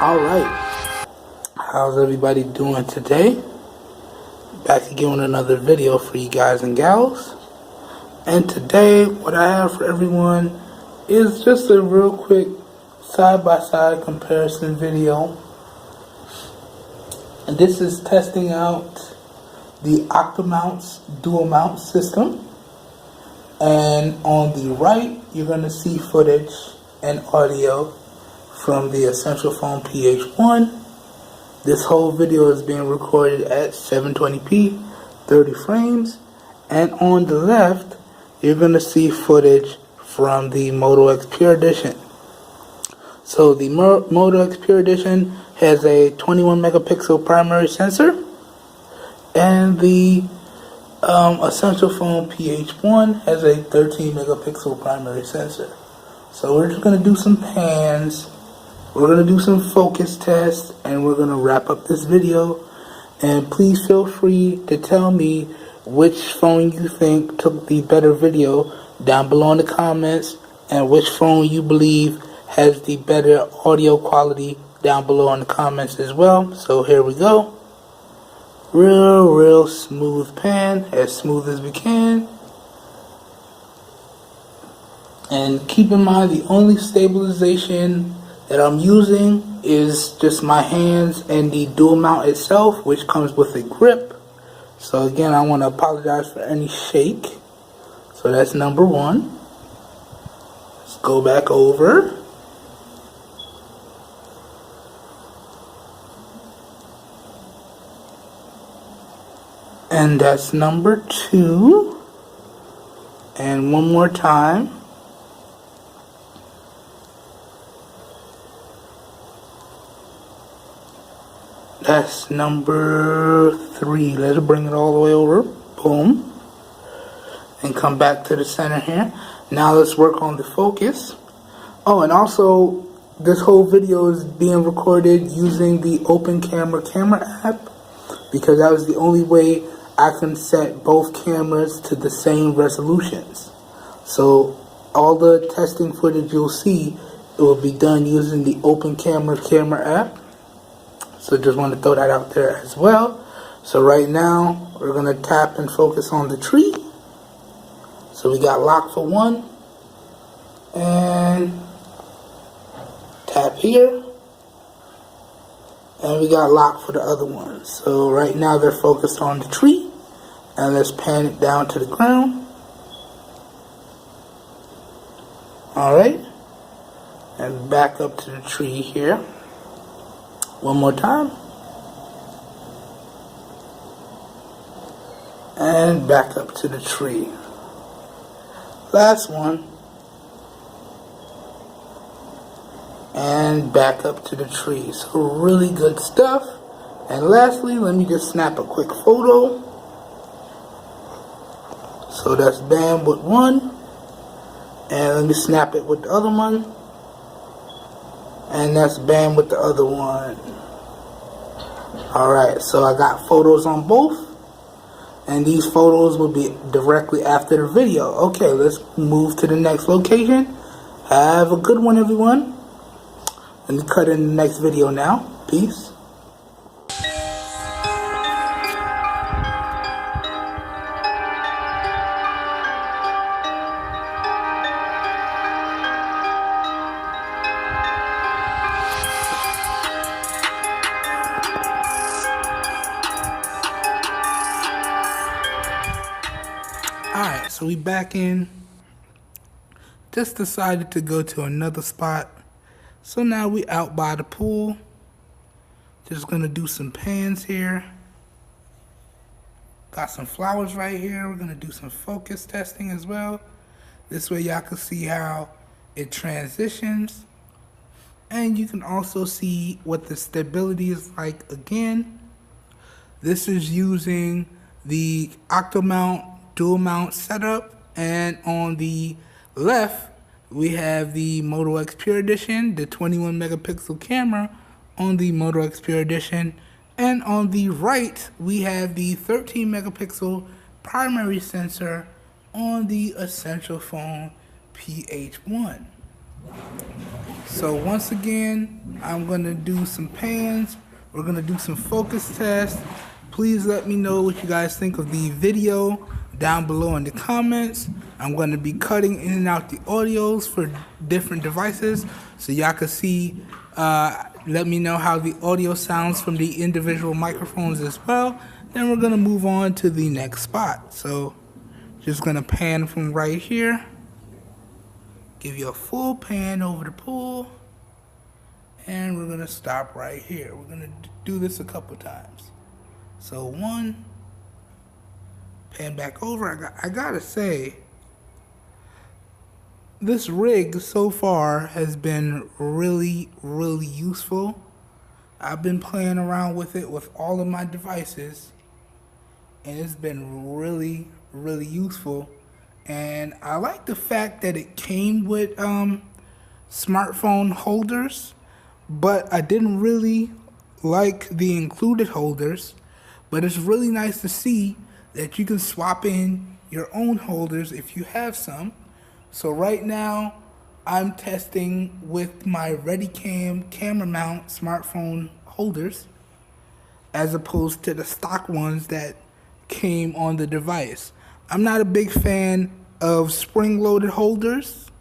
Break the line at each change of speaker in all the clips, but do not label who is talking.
Alright, how's everybody doing today? Back again with another video for you guys and gals. And today, what I have for everyone is just a real quick side-by-side comparison video. And this is testing out the Octo dual mount system. And on the right, you're going to see footage and audio from the Essential Phone PH1. This whole video is being recorded at 720p, 30 frames. And on the left, you're going to see footage from the Moto X Pure Edition. So the Moto X Pure Edition has a 21 megapixel primary sensor, and the Essential Phone PH1 has a 13 megapixel primary sensor. So we're just going to do some pans, we're going to do some focus tests, and we're going to wrap up this video. And please feel free to tell me which phone you think took the better video down below in the comments, and which phone you believe has the better audio quality down below in the comments as well. So here we go. Real smooth pan, as smooth as we can. And keep in mind, the only stabilization that I'm using is just my hands and the dual mount itself, which comes with a grip. So again, I want to apologize for any shake. So that's number one. Let's go back over. And that's number two. And one more time. That's number three. Let's bring it all the way over. Boom. And come back to the center here. Now let's work on the focus. Oh, and also, this whole video is being recorded using the Open Camera app, because that was the only way I can set both cameras to the same resolutions. So all the testing footage you'll see, it will be done using the Open Camera app. So just want to throw that out there as well. So right now, we're going to tap and focus on the tree. So we got lock for one. And tap here. And we got lock for the other one. So right now they're focused on the tree. And let's pan it down to the ground. Alright. And back up to the tree here. One more time. And back up to the tree. Last one. And back up to the tree. So really good stuff. And lastly, let me just snap a quick photo. So that's bam with one. And let me snap it with the other one. And that's bam with the other one. Alright, so I got photos on both. And these photos will be directly after the video. Okay, let's move to the next location. Have a good one, everyone. Let me cut in the next video now. Peace. Alright, so we back in. Just decided to go to another spot. So now we out by the pool. Just gonna do some pans here. Got some flowers right here. We're gonna do some focus testing as well. This way y'all can see how it transitions. And you can also see what the stability is like again. This is using the Octo dual mount setup, and on the left we have the Moto X Pure Edition, the 21 megapixel camera on the Moto X Pure Edition, and on the right we have the 13 megapixel primary sensor on the Essential Phone PH1. So once again, I'm going to do some pans. We're going to do some focus tests. Please let me know what you guys think of the video down below in the comments. I'm going to be cutting in and out the audios for different devices so y'all can see, let me know how the audio sounds from the individual microphones as well. Then we're going to move on to the next spot. So just going to pan from right here. Give you a full pan over the pool, and we're gonna stop right here. We're gonna do this a couple times. So one, pan back over. I gotta say, this rig so far has been really useful. I've been playing around with it with all of my devices, and it's been really useful. And I like the fact that it came with smartphone holders, but I didn't really like the included holders. But it's really nice to see that you can swap in your own holders if you have some. So right now, I'm testing with my ReadyCam camera mount smartphone holders, as opposed to the stock ones that came on the device. I'm not a big fan of spring-loaded holders.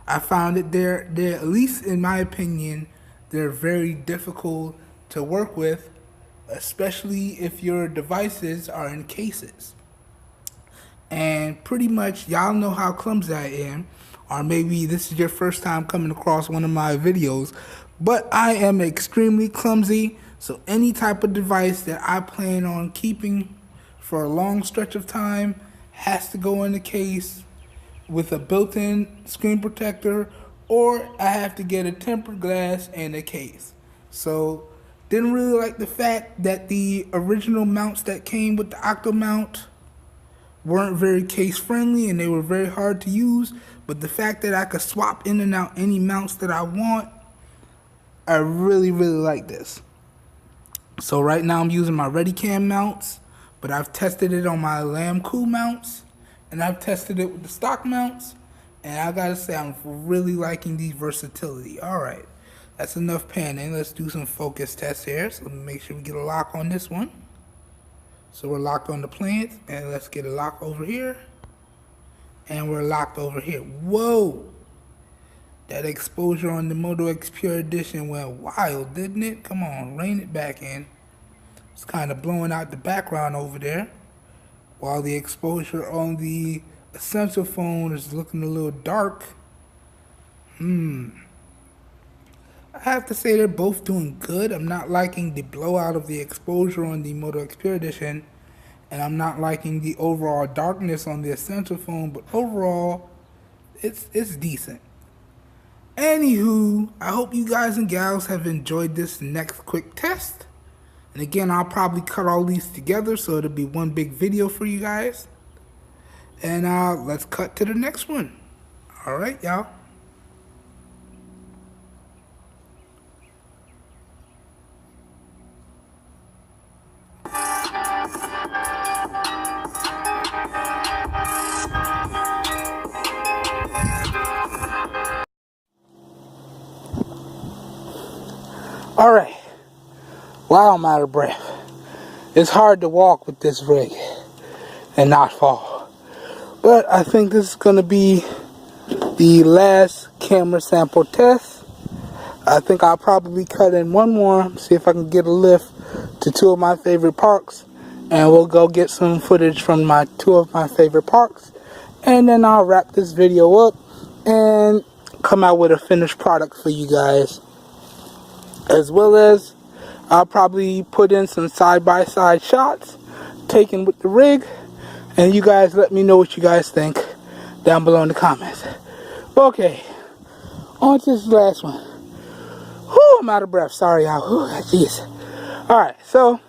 I found that they're at least in my opinion, they're very difficult to work with, especially if your devices are in cases. And pretty much y'all know how clumsy I am, or maybe this is your first time coming across one of my videos, but I am extremely clumsy. So any type of device that I plan on keeping for a long stretch of time has to go in the case with a built-in screen protector, or I have to get a tempered glass and a case. So didn't really like the fact that the original mounts that came with the Octo mount weren't very case friendly and they were very hard to use, but the fact that I could swap in and out any mounts that I want, I really like this. So right now I'm using my ReadyCam mounts, but I've tested it on my Lamco mounts, and I've tested it with the stock mounts, and I gotta say I'm really liking the versatility. Alright, that's enough panning. Let's do some focus tests here. So let me make sure we get a lock on this one. So we're locked on the plant, and let's get a lock over here, and we're locked over here. Whoa! That exposure on the Moto X Pure Edition went wild, didn't it? Come on, rein it back in. It's kind of blowing out the background over there, while the exposure on the Essential phone is looking a little dark. I have to say they're both doing good. I'm not liking the blowout of the exposure on the Moto X Pure Edition, and I'm not liking the overall darkness on the Essential phone, but overall, it's decent. Anywho, I hope you guys and gals have enjoyed this next quick test. And again, I'll probably cut all these together so it'll be one big video for you guys. And let's cut to the next one. Alright, y'all. Alright. Wow, I'm out of breath. It's hard to walk with this rig and not fall. But I think this is going to be the last camera sample test. I think I'll probably cut in one more, see if I can get a lift to two of my favorite parks. And we'll go get some footage from two of my favorite parks. And then I'll wrap this video up and come out with a finished product for you guys. As well as I'll probably put in some side-by-side shots taken with the rig, and you guys let me know what you guys think down below in the comments. Okay, on to this last one. Whew, I'm out of breath. Sorry, y'all. Jeez. Alright, so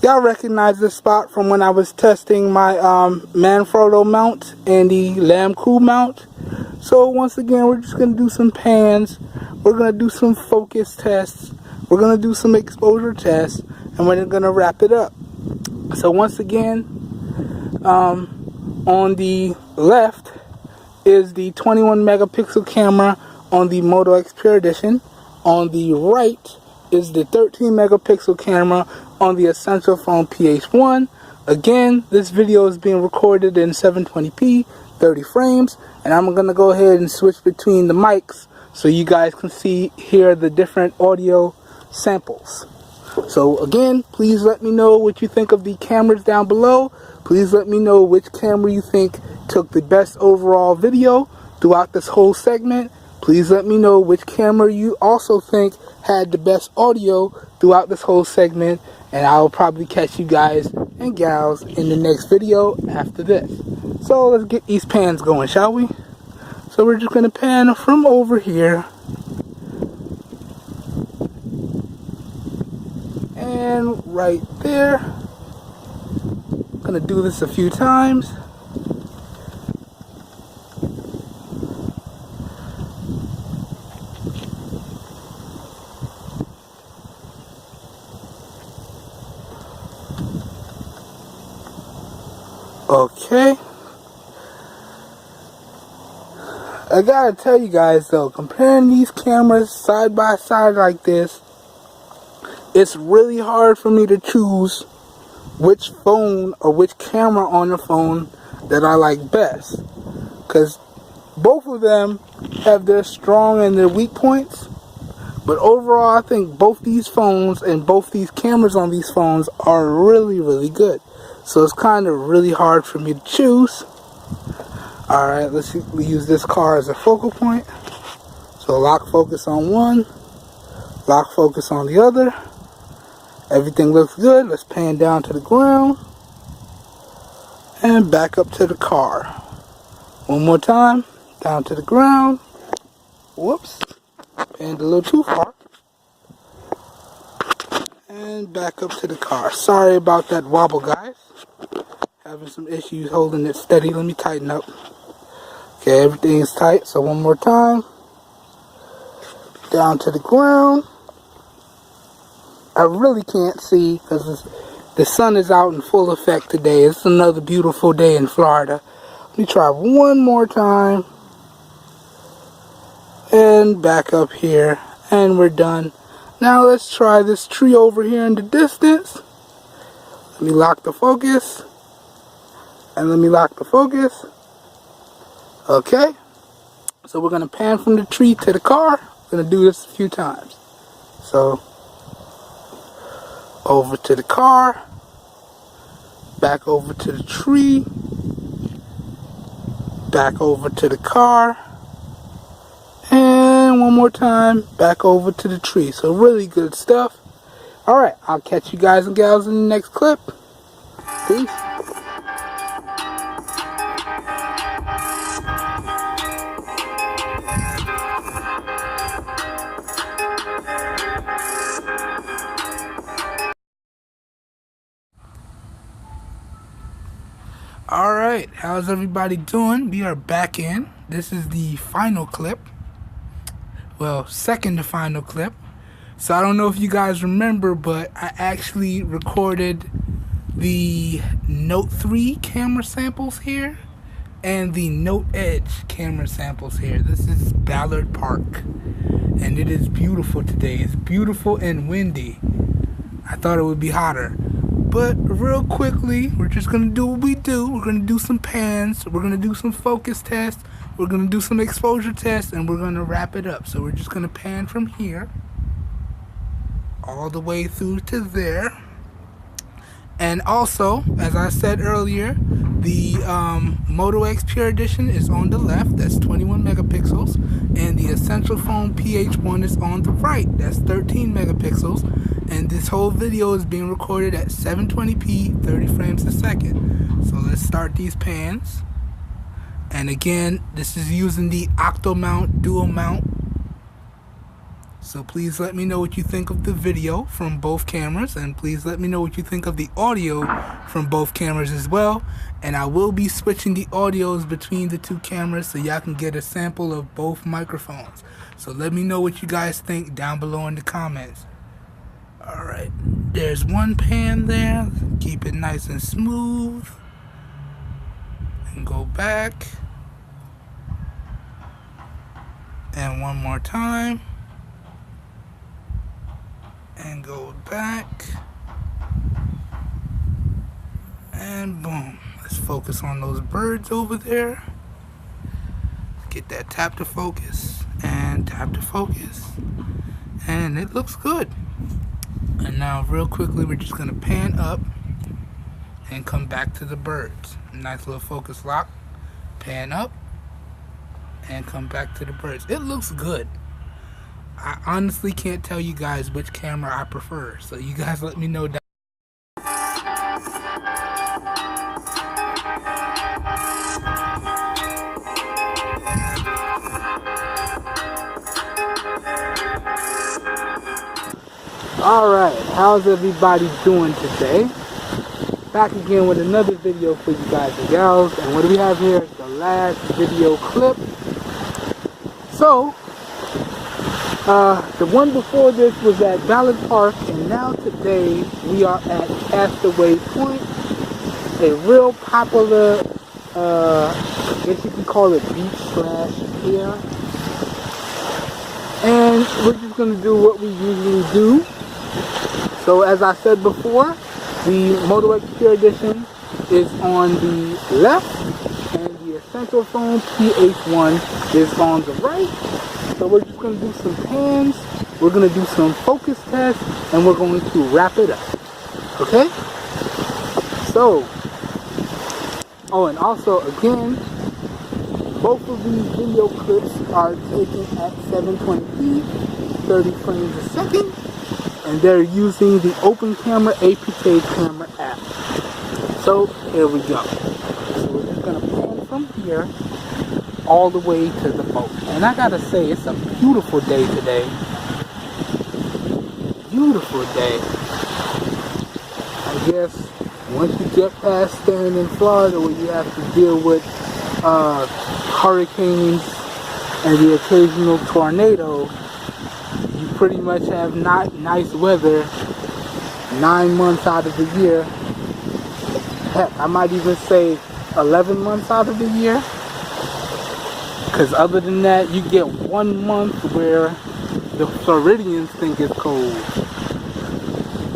y'all recognize this spot from when I was testing my Manfrotto mount and the Lamco mount. So once again, we're just going to do some pans. We're going to do some focus tests. We're going to do some exposure tests. And we're going to wrap it up. So once again, on the left is the 21 megapixel camera on the Moto X Pure Edition. On the right is the 13 megapixel camera on the Essential Phone PH1. Again, this video is being recorded in 720p, 30 frames, and I'm going to go ahead and switch between the mics so you guys can hear the different audio samples. So again, please let me know what you think of the cameras down below. Please let me know which camera you think took the best overall video throughout this whole segment. Please let me know which camera you also think had the best audio throughout this whole segment. And I'll probably catch you guys and gals in the next video after this. So let's get these pans going, shall we? So we're just going to pan from over here. And right there. I'm going to do this a few times. Okay. I gotta tell you guys though, comparing these cameras side by side like this, it's really hard for me to choose which phone or which camera on the phone that I like best. Because both of them have their strong and their weak points. But overall, I think both these phones and both these cameras on these phones are really, really good. So it's kind of really hard for me to choose. Alright, let's use this car as a focal point. So lock focus on one, lock focus on the other. Everything looks good. Let's pan down to the ground and back up to the car. One more time, down to the ground. Whoops, panned a little too far. And back up to the car. Sorry about that wobble, guys. Having some issues holding it steady. Let me tighten up. Okay, everything is tight. So one more time. Down to the ground. I really can't see because the sun is out in full effect today. It's another beautiful day in Florida. Let me try one more time. And back up here. And we're done. Now let's try this tree over here in the distance. Let me lock the focus. And let me lock the focus. Okay. So we're going to pan from the tree to the car. We're going to do this a few times. So, over to the car. Back over to the tree. Back over to the car. And one more time, back over to the tree. So really good stuff. Alright, I'll catch you guys and gals in the next clip. Peace. Alright, how's everybody doing? We are back in. This is the final clip. Well, second to final clip. So I don't know if you guys remember, but I actually recorded the Note 3 camera samples here and the Note Edge camera samples here. This is Ballard Park and it is beautiful today. It's beautiful and windy. I thought it would be hotter. But real quickly, we're just going to do what we do. We're going to do some pans. We're going to do some focus tests. We're going to do some exposure tests. And we're going to wrap it up. So we're just going to pan from here all the way through to there. And also, as I said earlier, the Moto X Pure Edition is on the left. That's 21 megapixels. And the Essential Phone PH1 is on the right. That's 13 megapixels. And this whole video is being recorded at 720p, 30 frames a second. So let's start these pans. And again, this is using the Octo mount, dual mount. So please let me know what you think of the video from both cameras. And please let me know what you think of the audio from both cameras as well. And I will be switching the audios between the two cameras so y'all can get a sample of both microphones. So let me know what you guys think down below in the comments. Alright, there's one pan there. Keep it nice and smooth. And go back. And one more time. And go back. And boom. Let's focus on those birds over there. Get that tap to focus. And tap to focus. And it looks good. And now real quickly we're just going to pan up and come back to the birds. Nice little focus lock. Pan up and come back to the birds. It looks good. I honestly can't tell you guys which camera I prefer, so you guys let me know down. Alright, how's everybody doing today? Back again with another video for you guys and gals, and what we have here is the last video clip. So, the one before this was at Ballard Park, and now today we are at Castaway Point, a real popular, I guess you can call it beach/pier. And we're just going to do what we usually do. So as I said before, the Moto Extra Edition is on the left, and the Essential Phone PH1 is on the right. So we're just going to do some pans, we're going to do some focus tests, and we're going to wrap it up. Okay? So, oh, and also again, both of these video clips are taken at 720p, 30 frames a second, and they're using the Open Camera APK camera app. So, here we go. So we're just going to pan from here all the way to the boat. And I gotta say, it's a beautiful day today. Beautiful day. I guess once you get past staying in Florida where you have to deal with hurricanes and the occasional tornado, you pretty much have not nice weather 9 months out of the year. Heck, I might even say 11 months out of the year. Because other than that, you get 1 month where the Floridians think it's cold.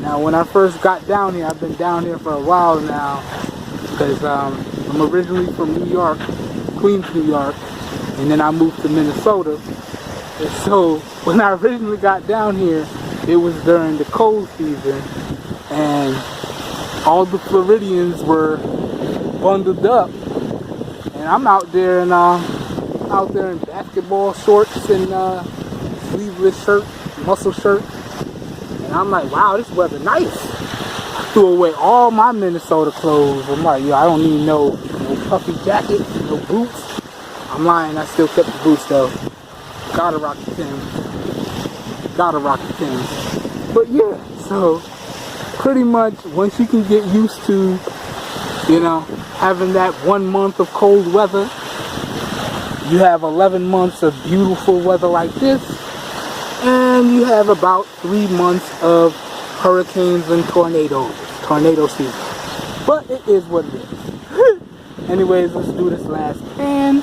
Now, when I first got down here, I've been down here for a while now, because I'm originally from New York, Queens, New York, and then I moved to Minnesota. And so, when I originally got down here, it was during the cold season, and all the Floridians were bundled up, and I'm out there in basketball shorts and sleeveless shirt, muscle shirt, and I'm like, wow, this weather nice. I threw away all my Minnesota clothes. I'm like, yo, I don't need no puffy jacket, no boots. I'm lying, I still kept the boots though. Gotta rock the Timbs. Gotta rock the Timbs. But yeah, so pretty much once you can get used to, you know, having that 1 month of cold weather, you have 11 months of beautiful weather like this, and you have about 3 months of hurricanes and tornado season. But it is what it is. Anyways, let's do this last pan.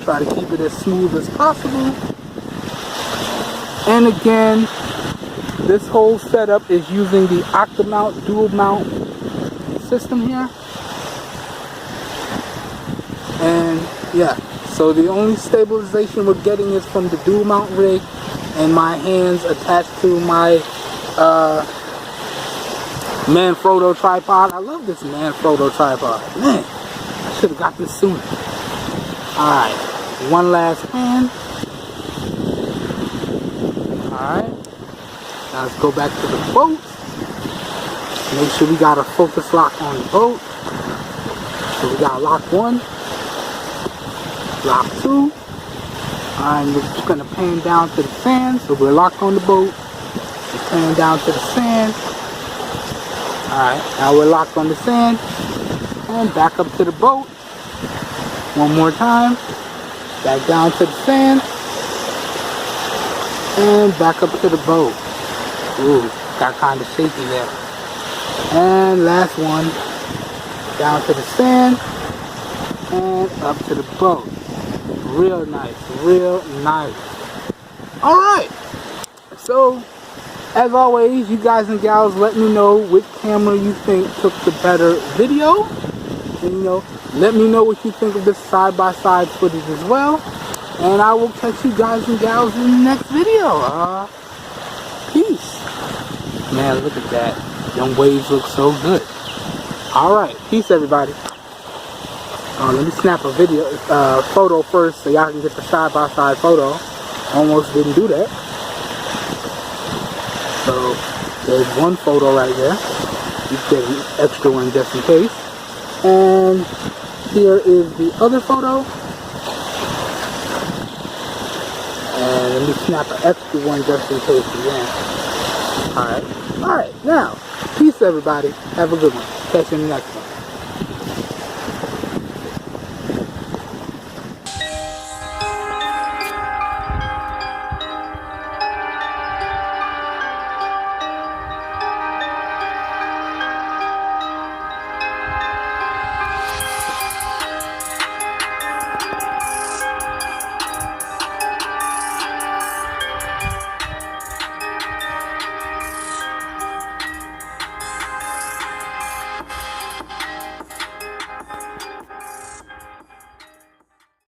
Try to keep it as smooth as possible. And again, this whole setup is using the Octo mount, dual mount system here. And yeah, so the only stabilization we're getting is from the dual mount rig and my hands attached to my Manfrotto tripod. I love this Manfrotto tripod. Man, I should have got this sooner. Alright, one last pan. Alright, now let's go back to the boat. Make sure we got a focus lock on the boat. So we got lock 1. Lock 2. Alright, we're just going to pan down to the sand. So we're locked on the boat. We're pan down to the sand. Alright, now we're locked on the sand. And back up to the boat. One more time. Back down to the sand. And back up to the boat. Ooh, got kind of shaky there. And last one. Down to the sand. And up to the boat. Real nice, real nice. Alright, so as always, you guys and gals, let me know which camera you think took the better video. And, you know, let me know what you think of this side-by-side footage as well. And I will catch you guys and gals in the next video. Peace. Man, look at that. Them waves look so good. Alright, peace everybody. Let me snap a photo first so y'all can get the side-by-side photo. Almost didn't do that. So, there's one photo right there. You get an extra one just in case. And here is the other photo. And let me snap an extra one just in case again. Alright. Alright, now, peace everybody. Have a good one. Catch you in the next one.